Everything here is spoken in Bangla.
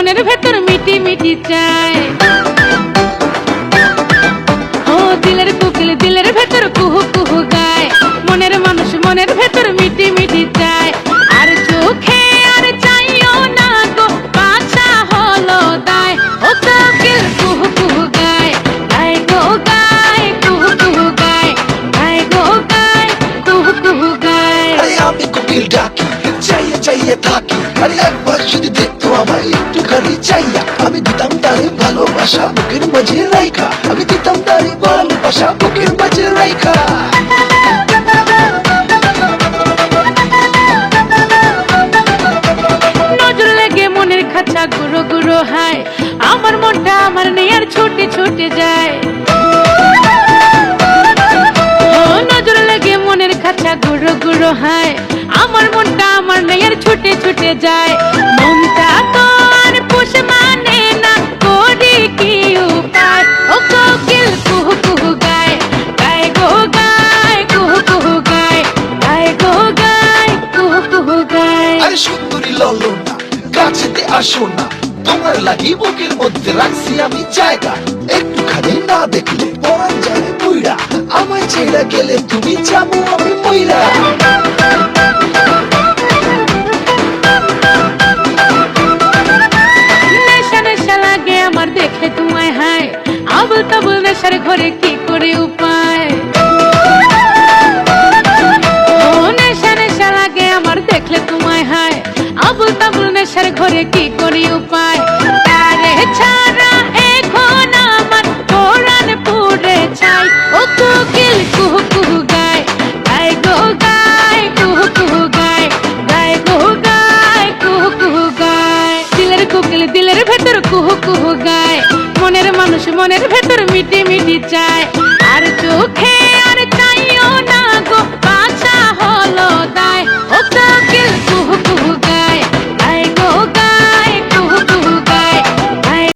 মনের ভেতর মিটি মিটি চায়। ও দিলের কোকিল দিলের ভেতর কুহু কুহু গায়, মনের মানুষ মনের ভেতর মিটি মিটি চায়। আর চোখে আর চাইও না গো, বাছা হলো দায়। ও কোকিল কুহু কুহু গায়, গায় গো গায়, কুহু কুহু গায়, গায় গো গায়, কুহু কুহু গায়। আরে আমি কোকিল ডাকি, চাইয়ে চাইয়ে থাকি। আরে একবার যদি দেখতো আমায় একটুখানি চাইয়া, আমি দিতাম তারে ভালোবাসা বুকের মাঝে রাইখা, আমি দিতাম তারে ভালোবাসা বুকের মাঝে রাইখা। নজর লেগে মনের খাঁচা গুঁড়ো গুঁড়ো হায়, আমার মনটা আমার নেই আর ছুটে ছুটে যায়। ও নজর লেগে মনের খাঁচা গুঁড়ো গুঁড়ো হায়, আমার মনটা আমার নেই আর ছুটে ছুটে যায়। মনটা তো আর পুষ মানে না, করি কি উপায়। ও কোকিল কুহু কুহু গায়, গায় গো গায়, কুহু কুহু গায়, গায় গো গায়, কুহু কুহু গায়। আরে সুন্দরী ললনা কাছেতে আসো না, তোমার লাগি বুকের মধ্যে রাখছি আমি জায়গা। একটুখানি না দেখলে পরান যায় পুইরা, আমায় ছেড়ে গেলে তুমি যাবো আমি মইরা। নেশা নেশা লাগে আমার দেখে তোমায় হায়, আবুল তাবুল নেশার ঘরে কি করে উপায়। ও নেশা নেশা লাগে আমার দেখলে তোমায় হায়, আবুল তাবুল নেশার ঘরে কি করে উপায়। তারে ছাড়া এখন আমার পরাণ পুড়ে ছাই। ও কোকিল কুহু কুহু গায়, গায় গো গায়, কুহু কুহু গায়, গায় গো গায়, কুহু কুহু গায়। দিলের কোকিল দিলের ভেতর কুহু কুহু গায়, মনের মানুষ মনের ভেতর মিটি মিটি চায়।